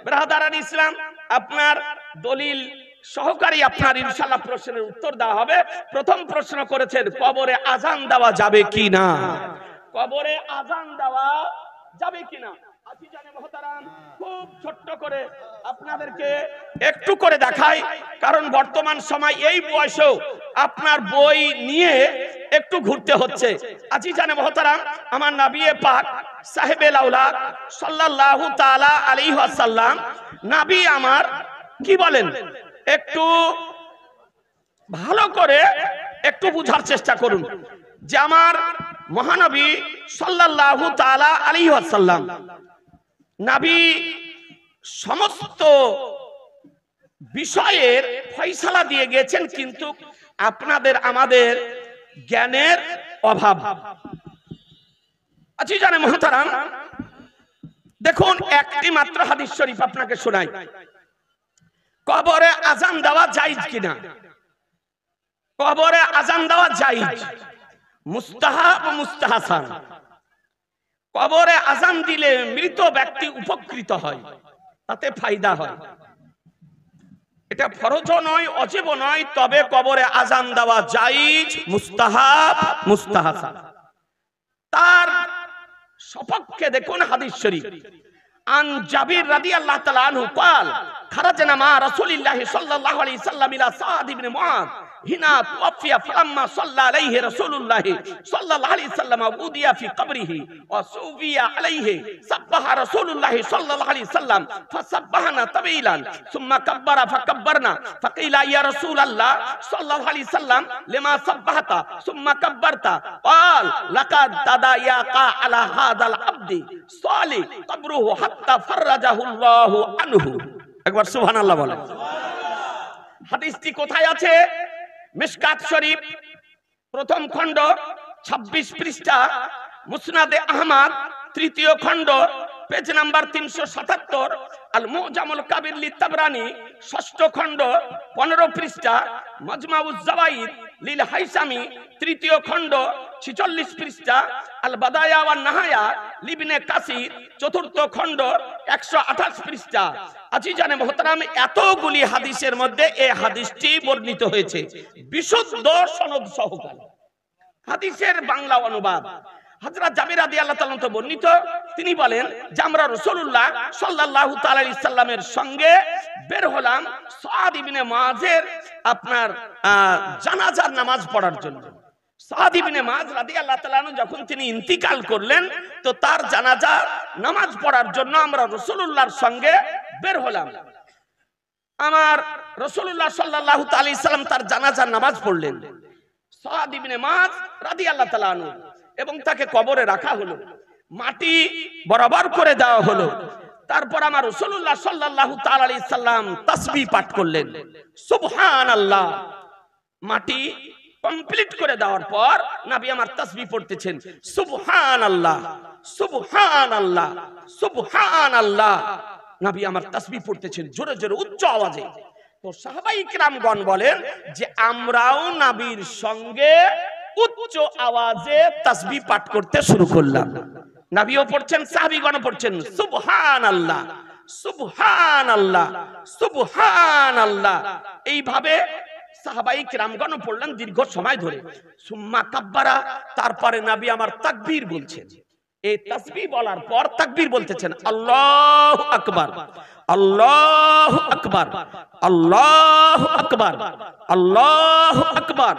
ব্রাদারান ইসলাম, আপনার দলিল সহকারী আপনার ইনশাআল্লাহ প্রশ্নের উত্তর দেওয়া হবে। প্রথম প্রশ্ন করেছেন কবরে আজান দেওয়া যাবে কিনা, কবরে আজান দেওয়া যাবে কিনা। খুব ছোট্ট করে আপনাদেরকে একটু করে দেখাই, কারণ বর্তমান সময় এই বয়সেও আপনার বই নিয়ে একটু ঘুরতে হচ্ছে। আজিজানে মুহতারাম, আমার নবী পাক সাহেবেল আওলাদ সাল্লাল্লাহু তাআলা আলাইহি ওয়াসাল্লাম, নবী আমার কি বলেন, একটু ভালো করে একটু বুঝার চেষ্টা করুন যে আমার মহানবী সাল্লাল্লাহু তাআলা আলাইহি ওয়াসাল্লাম নবী সমস্ত বিষয়ের ফয়সালা দিয়ে গেছেন, কিন্তু আপনাদের আমাদের জ্ঞানের অভাব। আচ্ছা জানে মুহতারাম, দেখুন একটি মাত্র হাদিস শরীফ আপনাকে শোনাই, কবরে আজান দেওয়া জায়েজ কিনা। কবরে আজান দেওয়া জায়েজ, মুস্তাহাব মুস্তাহাসান। কবরে আজান দিলে মৃত ব্যক্তি উপকৃত হয়, তাতে ফায়দা হয়। এটা ফরজ নয়, ওয়াজিব নয়, তবে কবরে আজান দেওয়া জায়েজ, মুস্তাহাব মুস্তাহাসান। তার সপক্ষে দেখুন হাদিস শরীফ, আন জাবির রাদিয়াল্লাহু তাআলা আনহু قال خرجنا مع رسول الله صلى الله عليه وسلم الى سعد بن معاذ هنا توفي فلما صلى عليه رسول الله صلى الله عليه وسلم وضع في قبره وصوفي عليه سبح رسول الله صلى الله عليه وسلم فسبحنا طويلا ثم كبر فكبرنا فقيل يا رسول الله صلى الله عليه وسلم لما سبحت ثم كبرت قال لقد تضايق على هذا العبد صالح قبره حتى فرجه الله عنه। একবার সুবহানাল্লাহ বলেন। হাদিসটি কোথায় আছে? মিশকাত শরীফ প্রথম খণ্ড 26 পৃষ্ঠা, মুসনাদে আহমদ তৃতীয় খণ্ড পেজ নাম্বার 377, আল মুজামুল কাবির লি তাবরানি ষষ্ঠ খণ্ড 15 পৃষ্ঠা, মাজমাউজ জাওয়াইদ লিল হাইসামি তৃতীয় খণ্ড 46 পৃষ্ঠা, আল বাদায়া ওয়ান নাহায়া লিবনে কাসির চতুর্থ খণ্ড 128 পৃষ্ঠা। আজিজানে মুহতারাম, এতগুলি হাদিসের মধ্যে এই হাদিসটি বর্ণিত হয়েছে বিশুদ্ধ সনদ সহকারে। হাদিসের বাংলা অনুবাদ হযরত জাবির রাদিয়াল্লাহু তাআলা বর্ণিত, তিনি বলেন যে আমরা রাসূলুল্লাহ সাল্লাল্লাহু তাআলা আলাইহি সাল্লামের সঙ্গে বের হলাম সাদ ইবনে মুআযের আপনার জানাজার নামাজ পড়ার জন্য। সাদ ইবনে মুআয রাদিয়াল্লাহু তাআলা আনহু যখন তিনি ইন্তিকাল করলেন, তো তার জানাজার নামাজ পড়ার জন্য আমরা রাসূলুল্লাহর সঙ্গে বের হলাম। আমার রাসূলুল্লাহ সাল্লাল্লাহু তাআলা আলাইহি সাল্লাম তার জানাজার নামাজ পড়লেন। সাদ ইবনে মুআয রাদিয়াল্লাহু তাআলা আনহু, এবং তাকে কবরে রাখা হলো, মাটি বরাবর করে দেওয়া হলো। তারপর আমার রাসূলুল্লাহ সাল্লাল্লাহু তাআলা আলাইহি সাল্লাম তাসবিহ পাঠ করলেন, সুবহানাল্লাহ। মাটি কমপ্লিট করে দেওয়ার পর নবী আমার তাসবিহ পড়তেছেন, সুবহানাল্লাহ সুবহানাল্লাহ সুবহানাল্লাহ। নবী আমার তাসবিহ পড়তেছেন জোরে জোরে উচ্চ আওয়াজে। তো সাহাবায়ে কিরামগণ বলেন যে আমরাও নবীর সঙ্গে উচ্চ আওয়াজে তাসবিহ পাঠ করতে শুরু করলাম। নবীও পড়ছেন, সাহাবীগণ পড়ছেন, সুবহানাল্লাহ সুবহানাল্লাহ সুবহানাল্লাহ। এইভাবে সাহাবায়ে কিরামগণ পড়লেন দীর্ঘ সময় ধরে। সুম্মা কাব্বারা, তারপরে নবী আমার তাকবীর বলছেন। এই তাসবিহ বলার পর তাকবীর বলতেছেন, আল্লাহু আকবার আল্লাহু আকবার আল্লাহু আকবার আল্লাহু আকবার।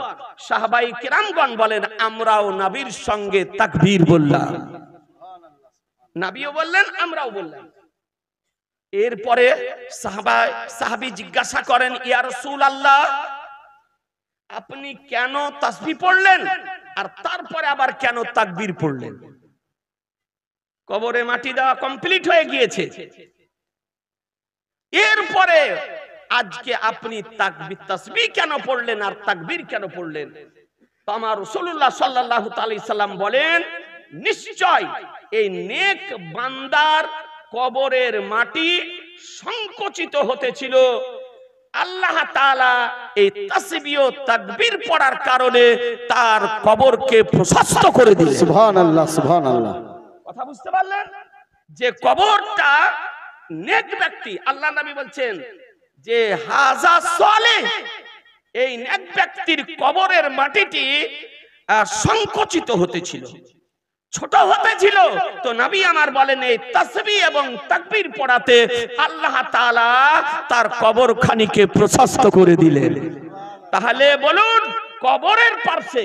সাহাবায়ে কিরামগণ বলেন আমরাও নবীর সঙ্গে তাকবীর বললাম, নবীও বললেন আমরাও বললাম। এরপরে সাহাবী জিজ্ঞাসা করেন, ইয়া রাসূলুল্লাহ, আপনি কেন তাসবিহ পড়লেন আর তারপরে আবার কেন তাকবীর পড়লেন? কবরে মাটি দেওয়া কমপ্লিট হয়ে গিয়েছে, এরপরে আজকে আপনি তাসবিহ কেন পড়লেন আর তাকবীর কেন পড়লেন? তো আমার রাসূলুল্লাহ সাল্লাল্লাহু আলাইহি সাল্লাম বলেন, নিশ্চয় এই নেক বান্দার কবরের মাটি সংকুচিত হতেছিল, আল্লাহ তাআলা এই তাসবিহ ও তাকবীর পড়ার কারণে তার কবরকে প্রশস্ত করে দিলেন। সুবহানাল্লাহ সুবহানাল্লাহ। কথা বুঝতে পারলেন যে কবরটা নেক ব্যক্তি, আল্লাহ নবী বলছেন যে হাজা সালেহ, এই নেক ব্যক্তির কবরের মাটিটি সংকুচিত হতেছিল, ছোট হতেছিল। তো নবী আমার বলেন এই তাসবিহ এবং তাকবীর পড়াতে আল্লাহ তাআলা তার কবরখানিকে প্রশস্ত করে দিলেন। তাহলে বলুন, কবরের পাশে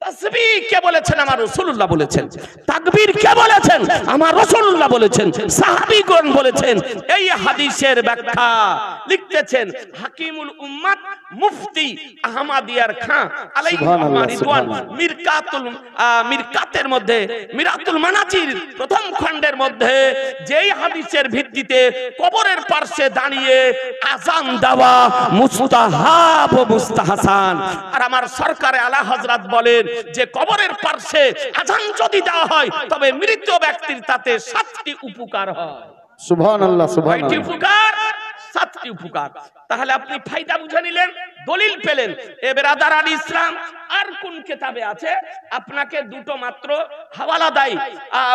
তাসবিহ কে বলেছেন? আমার রাসূলুল্লাহ বলেছেন। তাকবীর কে বলেছেন? আমার রাসূলুল্লাহ বলেছেন, সাহাবীগণ বলেছেন। এই হাদিসের ব্যাখ্যা লিখতেছেন হাকিমুল উম্মাত মুফতি আহমদিয়ার খান আলাইহি রিদওয়ান মিরকাতের মধ্যে মিরাতুল মানাজির প্রথম খণ্ডের মধ্যে যেই হাদিসের ভিত্তিতে কবরের পাশে দাঁড়িয়ে আযান দেওয়া মুস্তাহাব ও মুস্তাহসান। আর আমার সরকারে আলা হযরত বলেন যে কবরের পাশে আযান যদি দেওয়া হয় তবে মৃত ব্যক্তির তাতে 7টি উপকার হয়। সুবহানাল্লাহ, সুবহানাল্লাহ। 7টি উপকার, 7টি উপকার। তাহলে আপনি ফায়দা বুঝে নিলেন, দলিল পেলেন। এ বেরাদারান ইসলাম আর কোন কিতাবে আছে? আপনাকে দুটো মাত্র হাওয়ালা দেই।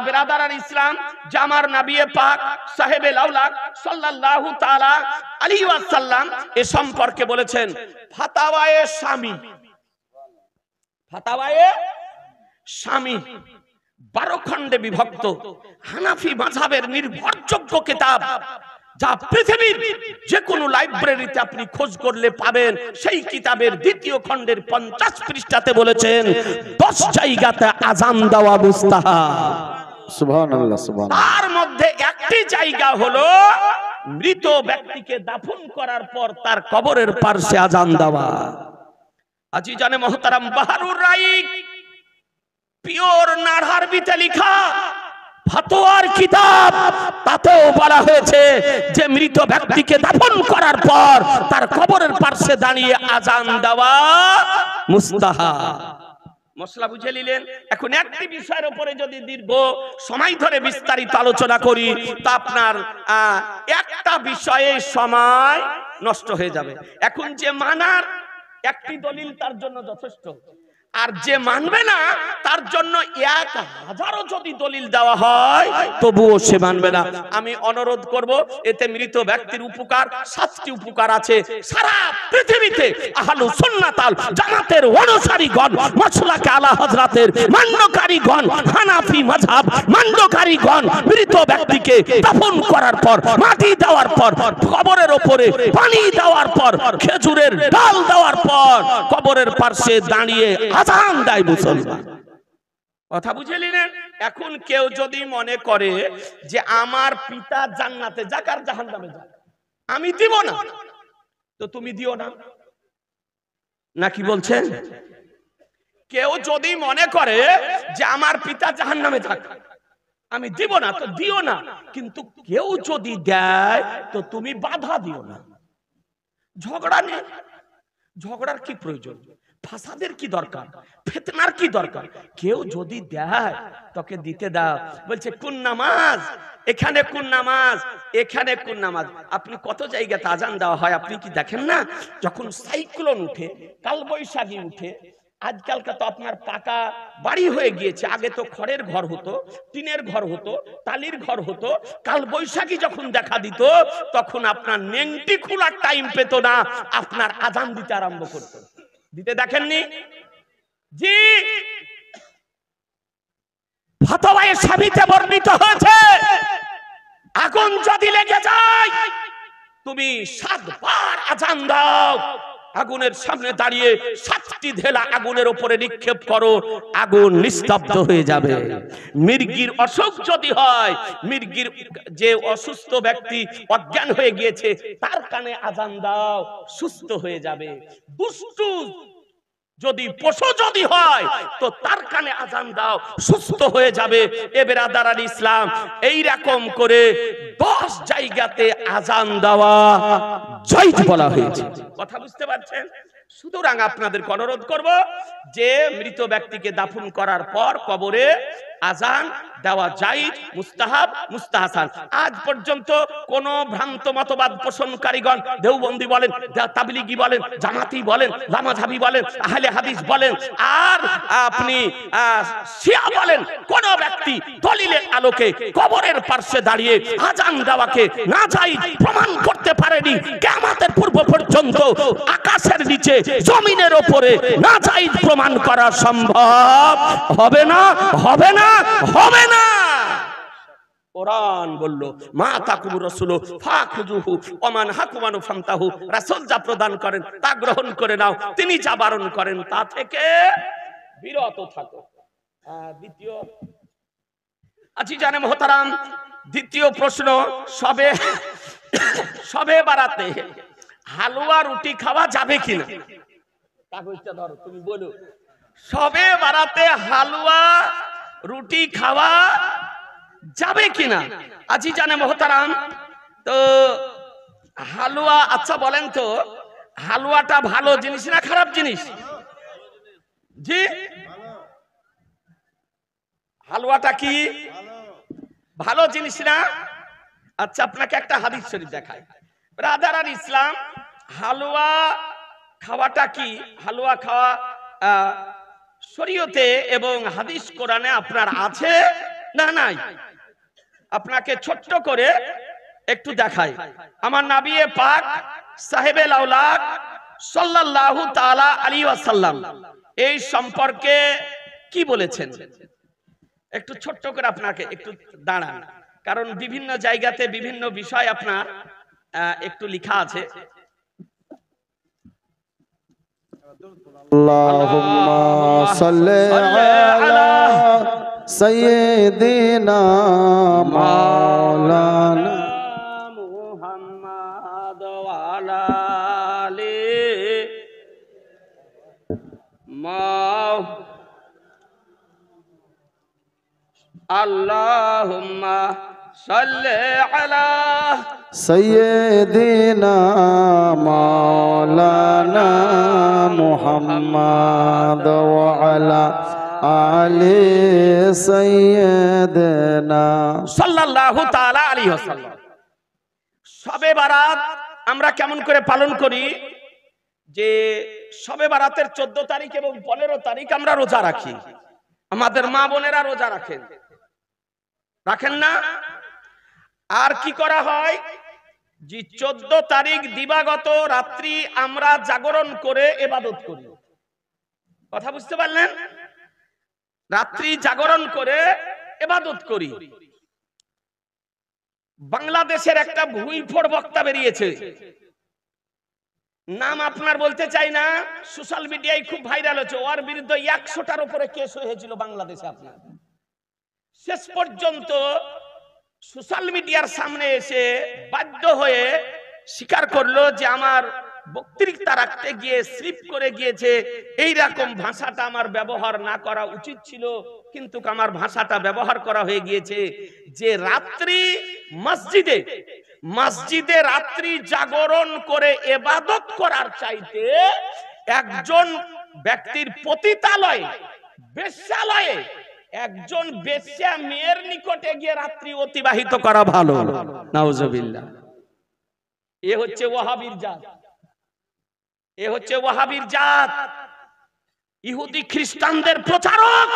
বেরাদারান ইসলাম জামার নবী পাক সাহেবে লাউলাক সাল্লাল্লাহু তাআলা আলাইহি ওয়াসাল্লাম এ সম্পর্কে বলেছেন ফাতাওয়ায়ে শামী, ফাতাওয়ায়ে শামী 12 খণ্ডে বিভক্ত হানাফি মাযহাবের নির্ভরযোগ্য কিতাব, যা পৃথিবীর যে কোনো লাইব্রেরিতে আপনি খোঁজ করলে পাবেন। সেই কিতাবের 2য় খণ্ডের 50 পৃষ্ঠাতে বলেছেন 10 জায়গাতে আযান দেওয়া মুস্তাহাব। সুবহানাল্লাহ, সুবহানাল্লাহ। তার মধ্যে একটি জায়গা হলো মৃত ব্যক্তিকে দাফন করার পর তার কবরের পাশে আযান দেওয়া। আজিজানে মুহতারাম, বাহারুর রাইক পিওর নাড়ারবিতে লেখা ফতোয়ার কিতাব, তাতেও বলা হয়েছে যে মৃত ব্যক্তিকে দাফন করার পর তার কবরের পাশে দাঁড়িয়ে আযান দেওয়া মুস্তাহাব। মশলা বুঝে নিলেন। এখন একটি বিষয়ের উপরে যদি দীর্ঘ সময় ধরে বিস্তারিত আলোচনা করি তা আপনার একটা বিষয়ে সময় নষ্ট হয়ে যাবে। এখন যে মানার একটি দলিল তার জন্য যথেষ্ট, আর যে মানবে না তার জন্য 1000ও যদি দলিল দেওয়া হয় তবুও সে মানবে না। আমি অনুরোধ করব, এতে মৃত ব্যক্তির উপকার 7টি উপকার আছে। সারা পৃথিবীতে আহলুস সুন্নাত ওয়াল জামাতের অনুসারীগণ, মাসলাকে আলা হযরতের মান্যকারীগণ, হানাফি মাযহাব মান্যকারীগণ মৃত ব্যক্তিকে দাফন করার পর, মাটি দেওয়ার পর, কবরের উপরে পানি দেওয়ার পর, খেজুরের ডাল দেওয়ার পর কবরের পাশে দাঁড়িয়ে আযান দেয় মুসলমান। কথা বুঝে নিলেন? এখন কেউ যদি মনে করে যে আমার পিতা জান্নাতে যাক আর জাহান্নামে যাক, আমি দিব না, তো তুমি দিও না, নাকি বলছেন? কেউ যদি মনে করে যে আমার পিতা জাহান্নামে যাক, আমি দিব না, তো দিও না। কিন্তু কেউ যদি দেয় তো তুমি বাধা দিও না। ঝগড়া নেই, ঝগড়ার কি প্রয়োজন? ফাসাদের কি দরকার? ফিতনার কি দরকার? কেউ যদি দেয় তোকে দিতে দাও। বলছে কোন নামাজ, এখানে কোন নামাজ, এখানে কোন নামাজ। আপনি কত জায়গাতে আযান দেওয়া হয় আপনি কি দেখেন না? যখন সাইক্লোন উঠে, কালবৈশাখী উঠে, আজকালকে তো আপনার পাকা বাড়ি হয়ে গিয়েছে, আগে তো খড়ের ঘর হতো, টিনের ঘর হতো, টালির ঘর হতো। কাল বৈশাখী যখন দেখা দিত তখন আপনার নেংটি খোলার টাইম পেত না, আপনার আযান দিতে আরম্ভ করত। দিতে দেখেননি? জি, ফতোয়ায়ে শামীতে বর্ণিত হয়েছে আগুন যদি লেগে যায় তুমি 7 বার আযান দাও, আগুনের সামনে দাঁড়িয়ে 7টি ঢেলা আগুনের উপরে নিক্ষেপ করো, আগুন নিস্তব্ধ হয়ে যাবে। মির্গির অসুখ যদি হয়, মির্গির যে অসুস্থ ব্যক্তি অজ্ঞান হয়ে গিয়েছে তার কানে আযান দাও, সুস্থ হয়ে যাবে। দুষ্টু যদি পশু যদি হয় তো তার কানে আযান দাও, সুস্থ হয়ে যাবে। এ বেরাদারান ইসলাম, এই রকম করে 10 জায়গাতে আযান দেওয়া জায়েজ বলা হয়েছে। কথা বুঝতে পারছেন? সুতরাং আপনাদের অনুরোধ করব যে মৃত ব্যক্তিকে দাফন করার পর কবরে আজান দেওয়া জায়েজ, মুস্তাহাব, মুস্তাহসান। আজ পর্যন্ত কোন ভ্রান্ত মতবাদ পোষণকারীগণ, দেওবন্দি বলেন, তাবলিগি বলেন, জামাতি বলেন, লামাযহাবি বলেন, আহলে হাদিস বলেন, আর আপনি শিয়া বলেন, কোন ব্যক্তি দলিলের আলোকে কবরের পাশে দাঁড়িয়ে আজান দেওয়াকে নাজায়েজ প্রমাণ করতে পারেনি। কিয়ামতের পূর্ব পর্যন্ত আকাশের নিচে জমিনের উপরে নাজায়েজ প্রমাণ করা সম্ভব হবে না, হবে না, হবে না। কোরআন বলল, মা তাকুমুর রাসূল ফাখুযুহু ওয়া মান হাকুমানু ফামতাহু, রাসূল যা প্রদান করেন তা গ্রহণ করে নাও, তিনি যা বারণ করেন তা থেকে বিরত থাকো। দ্বিতীয় আজিজানে মুহতারাম, দ্বিতীয় প্রশ্ন, সবে বারাতে হালুয়া রুটি খাওয়া যাবে কিনা? কাগজটা ধরো, তুমি বলো। সবে বারাতে হালুয়া রুটি খাওয়া যাবে কিনা? আজিজানে মুহতারাম, তো হালুয়া, আচ্ছা বলেন তো, হালুয়াটা ভালো জিনিস না খারাপ জিনিস? জি, হালুয়াটা কি ভালো জিনিস না? আচ্ছা, আপনাকে একটা হাদিস শরীফ দেখাই। ব্রাদার আর ইসলাম, হালুয়া খাওয়াটা কি? হালুয়া খাওয়া শরীয়তে এবং হাদিস কোরআনে আপনার আছে না নাই? আপনাকে ছোট্ট করে একটু দেখাই। আমার নবী পাক সাহেবে লাউলাদ সাল্লাল্লাহু তাআলা আলাইহি ওয়াসাল্লাম এই সম্পর্কে কি বলেছেন, একটু ছোট্ট করে আপনাকে একটু দাঁড়ান, কারণ বিভিন্ন জায়গাতে বিভিন্ন বিষয় আপনার একটু লেখা আছে। আল্লাহুম্মা সাল্লি আলা সাইয়্যিদিনা মাওলানা মুহাম্মাদ ওয়া আলা আলি আল্লাহুম্মা সাল্লি আলা সাইয়্যিদিনা মাওলানা মুহাম্মাদ ওয়া আলা আলি সাইয়্যিদিনা সাল্লাল্লাহু তাআলা আলাইহি ওয়াসাল্লাম। শবে বারাত আমরা কেমন করে পালন করি? যে শবে বারাতের 14 তারিখ এবং 15 তারিখ আমরা রোজা রাখি। আমাদের মা বোনেরা রোজা রাখেন, রাখেন না? আর কি করা হয়, যে 14 তারিখ দিবাগত রাত্রি আমরা জাগরণ করে ইবাদত করি। কথা বুঝতে পারলেন? রাত্রি জাগরণ করে ইবাদত করি। বাংলাদেশের একটা ভুইফোড় বক্তা বেরিয়েছে, নাম আপনার বলতে চাই না, সোশ্যাল মিডিয়ায় খুব ভাইরাল হচ্ছে। ওর বিরুদ্ধে 100টার উপরে কেস হয়েছিল বাংলাদেশে। আপনার শেষ পর্যন্ত সোশ্যাল মিডিয়ার সামনে এসে বাধ্য হয়ে স্বীকার করলো যে আমার বক্তৃতা রাখতে গিয়ে স্লিপ করে গিয়েছে, এই রকম ভাষাটা আমার ব্যবহার না করা উচিত ছিল, কিন্তু আমার ভাষাটা ব্যবহার করা হয়ে গিয়েছে। যে রাত্রি মসজিদে রাত্রি জাগরণ করে ইবাদত করার চাইতে একজন ব্যক্তির পতিতালয়ে, বেশ্যালয়ে একজন বেশ্যা মেয়ের নিকটে গিয়ে রাত্রি অতিবাহিত করা ভালো। নাউজুবিল্লাহ। এ হচ্ছে ওয়াহাবির জাত, এ হচ্ছে ওয়াহাবির জাত, ইহুদি খ্রিস্টানদের প্রচারক।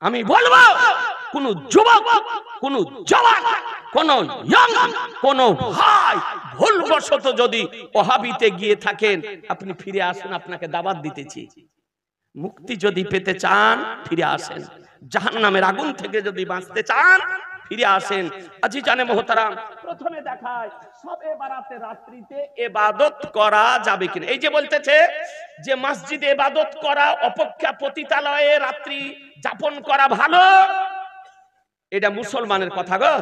আমি বলবো, কোন যুবক, কোন জওয়ান, কোন ইয়ং, কোন ভাই ভুলবশত যদি ওয়াহাবিতে গিয়ে থাকেন, আপনি ফিরে আসুন, আপনাকে দাওয়াত দিতেছি। মুক্তি যদি পেতে চান ফিরে আসেন, জাহান্নামের আগুন থেকে যদি বাঁচতে চান ফিরে আসেন। আজিজানে মুহতারাম, প্রথমে দেখায় শবে বারাতে রাত্রিতে ইবাদত করা যাবে কিনা। এই যে বলতেছে যে মসজিদে ইবাদত করা অপেক্ষা পতিতালয়ে রাত্রি যাপন করা ভালো, এটা মুসলমানের কথা গো,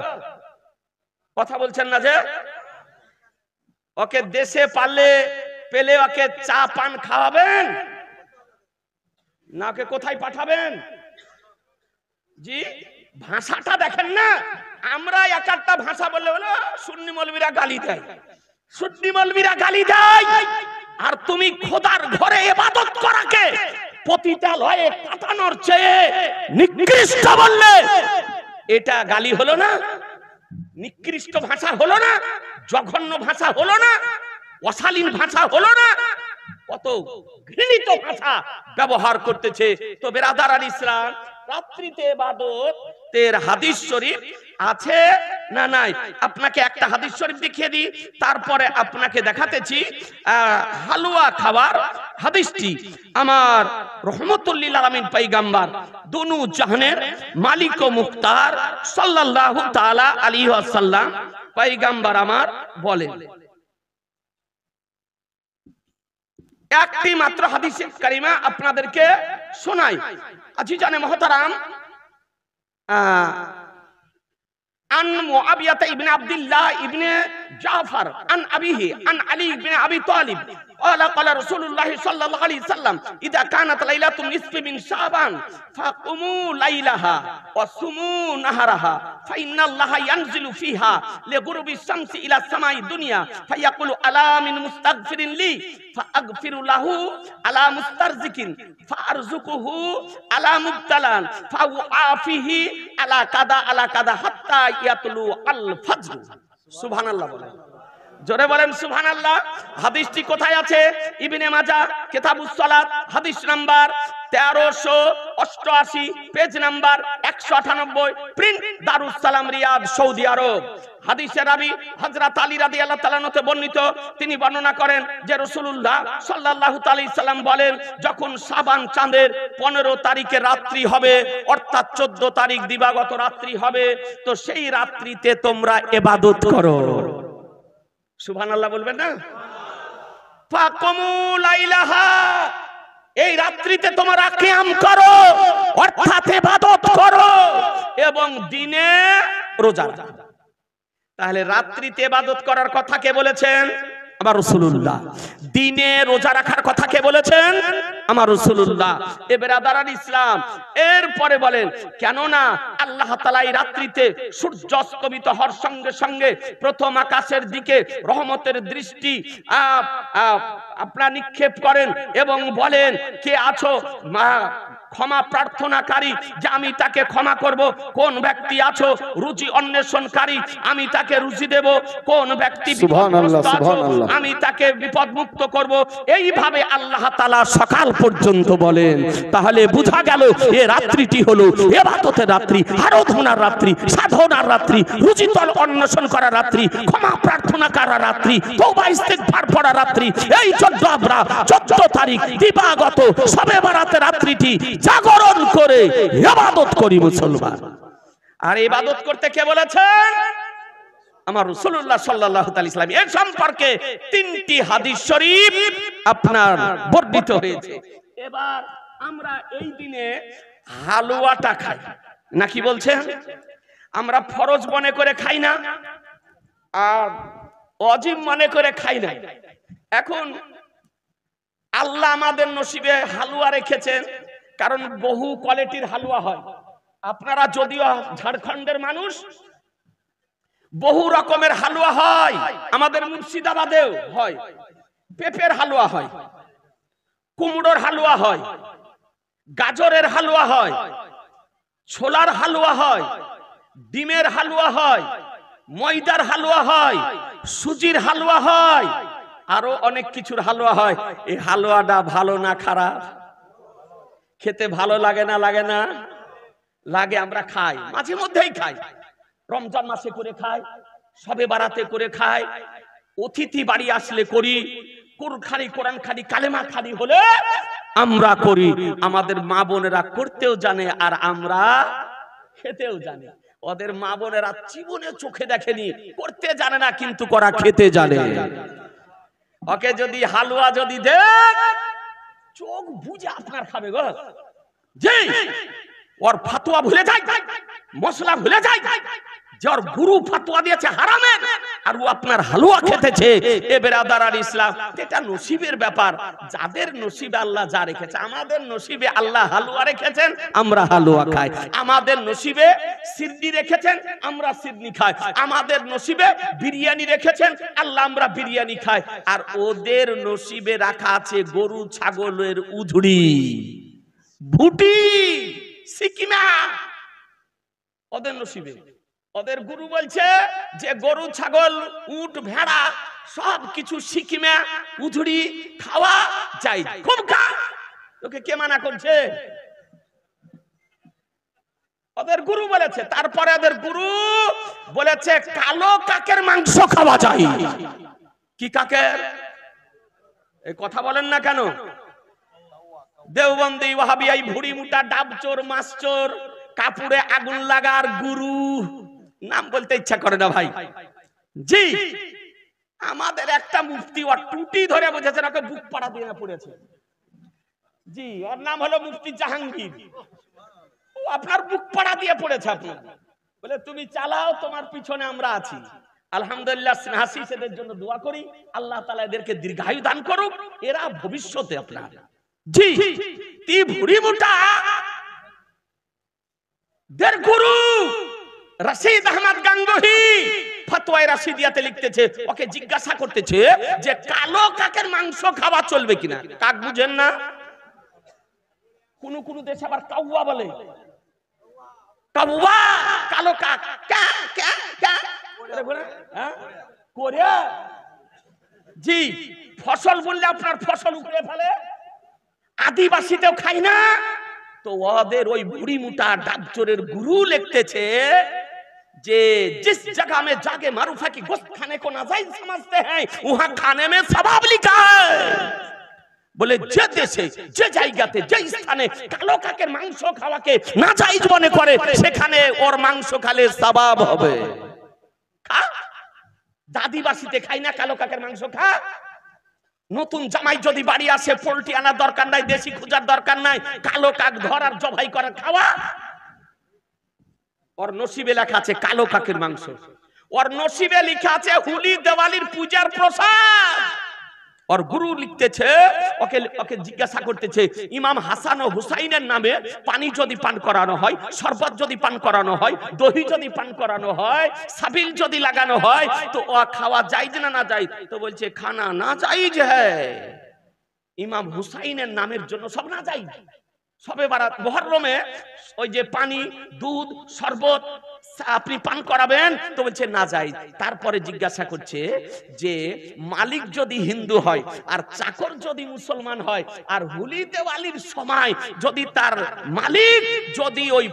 কথা বলছেন না? যে ওকে দেশে পেলে ওকে চা পান খাওয়াবেন না, ওকে কোথায় পাঠাবেন? জি, ভাষাটা দেখেন না। আমরা এক একটা ভাষা বললে বলো সুন্নি মৌলবীরা গালি দেয়, সুন্নি মৌলবীরা গালি দেয়। আর তুমি খোদার ঘরে ইবাদত করাকে পতিতালয়ে পাঠানোর চেয়ে নিকৃষ্ট বললে এটা গালি হলো না? নিকৃষ্ট ভাষা হলো না? জঘন্য ভাষা হলো না? অশালীন ভাষা হলো না? কত ঘৃণিত ভাষা ব্যবহার করতেছে। তো বেরাদার আল ইসলাম, রাত্রিতে ইবাদত তের হাদিস শরীফ আছে না নাই? আপনাকে একটা হাদিস শরীফ দেখিয়ে দিই, তারপরে আপনাকে দেখাতেছি হালুয়া খাবার হাদিসটি। আমার রহমতুল লিল আলামিন পয়গম্বর দুনু জাহানের মালিক ও মুখতার সাল্লাল্লাহু তাআলা আলাইহি ওয়াসাল্লাম পয়গম্বর আমার বলেন, একটি মাত্র হাদিসে কারিমা আপনাদেরকে শোনাই। আজিজানে মুহতারাম, عن معاوية ابن عبد الله ابن جعفر عن أبيه عن علي بن أبي طالب قال قال رسول الله صلى الله عليه وسلم إذا كانت ليلة النصف من شعبان فقوموا ليلها وصوموا نهارها فإن الله ينزل فيها لغروب الشمس إلى السماء الدنيا فيقول ألا من مستغفر لي فأغفر له ألا مسترزق فأرزقه ألا مبتلا فأعافيه على كذا على كذا حتى يطلع الفجر। সুবহানাল্লাহ বলেন, জোরে বলেন সুবহানাল্লাহ। হাদিসটি কোথায় আছে? ইবনে মাজাহ কিতাবুস সালাত হাদিস number 1388, page number 198, print Darus Salam Riyad, Saudi আরব। হাদিসের রাবি হযরত আলী রাদিয়াল্লাহু তাআলা হতে বর্ণিত, তিনি বর্ণনা করেন যে রাসূলুল্লাহ সাল্লাল্লাহু আলাইহি সাল্লাম বলেন, যখন শাবান চাঁদের 15 তারিখে রাত্রি হবে, অর্থাৎ 14 তারিখ দিবাগত রাত্রি হবে, তো সেই রাত্রিতে তোমরা ইবাদত করো। সুবহানাল্লাহ বলবেন না? ফাকুমু লাইলাহা, এই রাত্রিতে তোমরা কিয়াম করো, অর্থাৎ ইবাদত করো, এবং দিনে রোজা রাখো। তাহলে রাত্রিতে ইবাদত করার কথা কে বলেছেন? আমার রাসূলুল্লাহ। দিনে রোজা রাখার কথা কে বলেছেন? আমার রাসূলুল্লাহ। এ বেরাদারান ইসলাম, এরপরে বলেন, কেননা আল্লাহ তাআলা এই রাত্রিতে সূর্য অস্তমিত হওয়ার সঙ্গে সঙ্গে প্রথম আকাশের দিকে রহমতের দৃষ্টি আপনার নিক্ষেপ করেন এবং বলেন, কে আছো ক্ষমা প্রার্থনাকারী, যে আমি তাকে ক্ষমা করব। কোন ব্যক্তি আছো রুজি অন্বেষণকারী, আমি তাকে রুজি দেব। কোন ব্যক্তি বিপদগ্রস্ত আছো, আমি তাকে বিপদ মুক্ত করব। এইভাবে আল্লাহ তাআলা সকাল পর্যন্ত বলেন। তাহলে বোঝা গেল এই রাত্রিটি হলো ইবাদতের রাত্রি, আরাধনার রাত্রি, সাধনার রাত্রি, রুজি অন্বেষণ করার রাত্রি, ক্ষমা প্রার্থনা করার রাত্রি, তওবা ইস্তিগফার পড়ার রাত্রি। এই 14 আমরা 14 তারিখ দিবাগত শবে বরাতের রাত্রিটি জাগরণ করে ইবাদত করি মুসলমান। আর ইবাদত করতে কে বলেছেন? আমার রাসূলুল্লাহ সাল্লাল্লাহু আলাইহি ওয়াসাল্লাম। এর সম্পর্কে 3টি হাদিস শরীফ আপনার বর্ণিত হয়েছে। এবার আমরা এই দিনে হালুয়াটা খাই না, কি বলছেন? আমরা ফরজ মনে করে খাই না, আর ওয়াজিব মনে করে খাই না। এখন আল্লাহ আমাদের নসিবে হালুয়া রেখেছেন, কারণ বহু কোয়ালিটির হালুয়া হয়। আপনারা যদিও ঝাড়খণ্ডের মানুষ, বহু রকমের হালুয়া হয়। আমাদের মুর্শিদাবাদেও হয়। পেঁপের হালুয়া হয়, কুমড়োর হালুয়া হয়, গাজরের হালুয়া হয়, ছোলার হালুয়া হয়, ডিমের হালুয়া হয়, ময়দার হালুয়া হয়, সুজির হালুয়া হয়, আরো অনেক কিছুর হালুয়া হয়। এই হালুয়াটা ভালো না খারাপ? খেতে ভালো লাগে না? লাগে না? লাগে। আমরা খাই, মাঝে মধ্যেই খাই। রমজান মাসে করে খাই, শবে বারাতে করে খাই, অতিথি বাড়ি আসলে করি, কুরখানি কোরআন খানি কালেমা খানি হলে আমরা করি। আমাদের মা বোনেরা করতেও জানে, আর আমরা খেতেও জানি। ওদের মা বোনেরা জীবনে চোখে দেখেনি, করতে জানে না, কিন্তু করা খেতে জানে। ওকে যদি হালুয়া যদি দেন, চোখ বুঝে আপনার খাবে গো। জি, ওর ফাতোয়া ভুলে যায়, মশলা ভুলে যায়, যে ওর গুরু ফাতোয়া দিয়েছে হারামের, আর ও আপনার হালুয়া খেতেছে। এ বেরাদারান ইসলাম, এটা নসিবের ব্যাপার। যাদের নসিবে আল্লাহ যা রেখেছে, আমাদের নসিবে আল্লাহ হালুয়া রেখেছেন, আমরা হালুয়া খাই। আমাদের নসিবে সিরনি রেখেছেন, আমরা সিরনি খাই। আমাদের নসিবে বিরিয়ানি রেখেছেন আল্লাহ, আমরা বিরিয়ানি খাই। আর ওদের নসিবে রাখা আছে গরু ছাগলের উধুড়ি। ভুটি, সিকিমা ওদের নসিবে। ওদের গুরু বলছে যে গরু, ছাগল, উট, ভেড়া সব কিছু সিকিমে উধুড়ি খাওয়া যায়, খুব খা। তোকে কে মানা করছে? ওদের গুরু বলেছে। তারপরে ওদের গুরু বলেছে কালো কাকের মাংস খাওয়া যায়। কি কাকের? এই কথা বলেন না কেন? দেওবন্দি, ওয়াহাবিয়াই, ভুড়ি মুটা, ডাবচোর, মাছচোর, কাপুরে আগুন লাগার গুরু, নাম বলতে ইচ্ছা করে না ভাই। জি, আমাদের একটা মুফতি ওর টুটি ধরে বুঝেছেন, ওকে বুক পাড়া দিয়ে পড়েছে। জি, ওর নাম হলো মুফতি জাহাঙ্গীর। ও আপনার বুক পাড়া দিয়ে পড়েছে। আপনার বলে তুমি চালাও, তোমার পিছনে আমরা আছি। আলহামদুলিল্লাহ, স্নেহাশিস এদের জন্য দোয়া করি, আল্লাহ তাআলা এদেরকে দীর্ঘায়ু দান করুক। এরা ভবিষ্যতে আপনার। জি, তি ভুড়ি মুটা দের গুরু রশিদ আহমদ গাঙ্গুহি ফতোয়ায়ে রাশিদিয়াতে লিখতেছে, ওকে জিজ্ঞাসা করতেছে যে কালো কাকের মাংস খাওয়া চলবে কিনা। কাক বুঝেন না? কোন কোন দেশে আবার কাউয়া বলে। কাউয়া, কালো কাক, কা কা কা বলে, হ্যাঁ কোরিয়া। জি, ফসল বললে আপনার ফসল উপড়ে ফেলে। আদিবাসীতেও খাই না তো ওদের ওই বুড়ি মুটা ডাবচোরের গুরু লিখতেছে যে जिस जगह में जाके मारूफा की गोश्त खाने को नाजायज समझते हैं वहां खाने में सवाब लिखा है। বলে যে দেশে, যে জায়গাতে, যে স্থানে কালো কাকের মাংস খাওয়াকে নাজায়েজ মনে করে সেখানে ওর মাংস খেলে সওয়াব হবে। খা, আদিবাসীতে খাই না কালো কাকের মাংস খা। নতুন জামাই যদি বাড়ি আসে, পোল্ট্রি আনার দরকার নাই, দেশি খোঁজার দরকার নাই, কালো কাক ধরার জবাই করে খাওয়া। ওর নসিবে লেখা আছে কালো কাকের মাংস। ওর নসিবে লেখা আছে হুলি দেওয়ালির পূজার প্রসাদ। ওর গুরু লিখতেছে, ওকে জিজ্ঞাসা করতেছে ইমাম হাসান ও হুসাইনের নামে পানি যদি পান করানো হয়, শরবত যদি পান করানো হয়, দহি যদি পান করানো হয়, সাবিল যদি লাগানো হয় তো ও খাওয়া জায়েজ না না জায়েজ? তো বলছে খানা না জায়েজ হ্যায়। ইমাম হুসাইনের নামের জন্য সব না জায়েজ। সবে বারাত, মুহররমে ওই যে পানি, দুধ, শরবত আপনি পান করাবেন তো বলছে না জায়েজ। তারপরে জিজ্ঞাসা করছে যে মালিক যদি হিন্দু হয় আর চাকর যদি মুসলমান হয় আর হুলি দেওয়ালির সময় যদি তার মালিক যদি ওই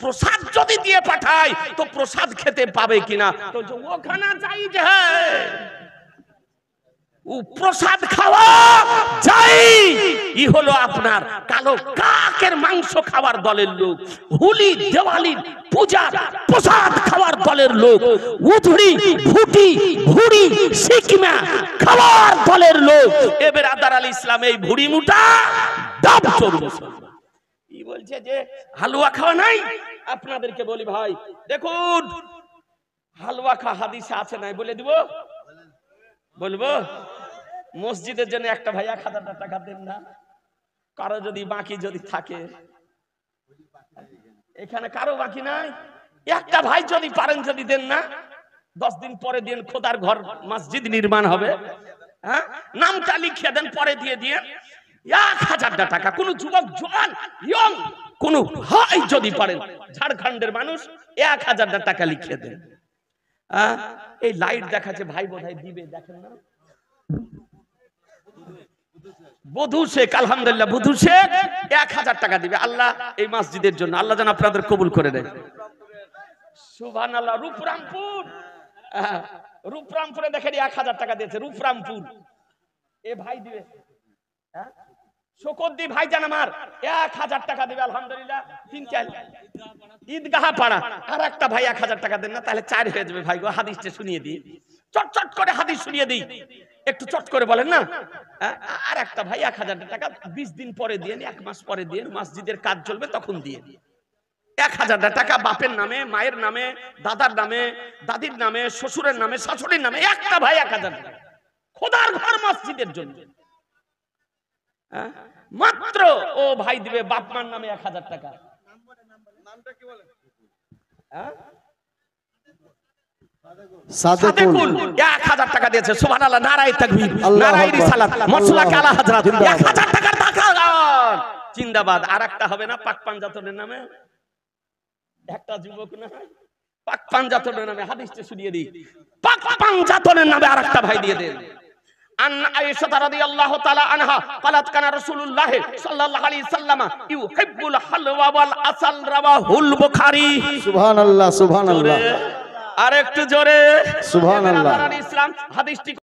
প্রসাদ যদি দিয়ে পাঠায় তো প্রসাদ খেতে পাবে কিনা? তো ওখানে জায়েজ হ্যায়, প্রসাদ খাওয়া জায়েজ। ই হলো আপনার কালো কাকের মাংস খাওয়ার দলের লোক, হুলি দেওয়ালির পূজা প্রসাদ খাওয়ার দলের লোক, উধুড়ি, ভুটি, ভুড়ি, সিকিমা খাওয়ার দলের লোক। এ বেরাদার আল ইসলাম, এই ভুড়ি মুটা ডাবচোর মুসলমান। ই বলছে যে হালুয়া খাওয়া নাই। আপনাদেরকে বলি ভাই, দেখুন হালুয়া খা হাদিসে আছে নাই? বলে দিব, বলবো। মসজিদের জন্য একটা ভাই 1000 টাকা দেন না? কারো যদি বাকি যদি থাকে, এখানে কারো বাকি নাই, একটা ভাই যদি পারেন যদি দেন না, 10 দিন পরে দিন, খোদার ঘর মসজিদ নির্মাণ হবে, হ্যাঁ নামটা লিখিয়ে দেন, পরে দিয়ে দিয়ে 1000 টাকা। কোন যুবক জওয়ান ইয়ং কোন ভাই যদি পারেন, ঝাড়খণ্ডের মানুষ 1000 টাকা লিখিয়ে দেন। এই লাইট দেখাচ্ছে ভাই, বোধহয় দিবে, দেখেন না? বধু শেখ, আলহামদুলিল্লাহ বধু শেখ 1000 টাকা দিবে আল্লাহ এই মসজিদের জন্য। আল্লাহ যেন আপনাদের কবুল করে নেয়। সুবহানাল্লাহ। রূপরামপুর, রূপরামপুরে দেখেন 1000 টাকা দিয়েছে রূপরামপুর। এ ভাই দিবে, শকরদি ভাই জান আমার 1000 টাকা দিবে আলহামদুলিল্লাহ। 3-4 ঈদগাহ পাড়া আর একটা ভাই 1000 টাকা দেন না, তাহলে 4 হয়ে যাবে ভাই গো। হাদিসটা শুনিয়ে দিই, চট করে হাদিস শুনিয়ে দিই, একটু চট করে বলেন না। আর একটা ভাই 1000 টাকা 20 দিন পরে দিয়ে, 1 মাস পরে দিয়ে, মসজিদের কাজ চলবে তখন দিয়ে। 1000 টাকা বাপের নামে, মায়ের নামে, দাদার নামে, দাদির নামে, শ্বশুরের নামে, শাশুড়ির নামে, একটা ভাই 1000 টাকা খোদার ঘর মসজিদের জন্য। মাত্র ও ভাই দিবে বাপ মার নামে 1000 টাকা। সাদেকুল 1000 টাকা দিয়েছে। সুবহানাল্লাহ, নারায়ে তাকবীর, নারায়ে রিসালাত, মসলা কালা হযরত 1000 টাকার টাকা। জিন্দাবাদ। আর একটা হবে না পাক পাঞ্জাতনের নামে, একটা যুবক না পাক পাঞ্জাতনের নামে হাদিসটা শুনিয়ে দিই, পাক পাঞ্জাতনের নামে আর একটা ভাই দিয়ে দেন। আন আয়েশা রাদিয়াল্লাহু তাআলা আনহা قالت كان رسول الله صلى الله عليه وسلم يحب الحلوى والعسل رواه البخاري। সুবহানাল্লাহ সুবহানাল্লাহ, আর একটু জোরে সুবহানাল্লাহ। ইসলাম হাদিসটি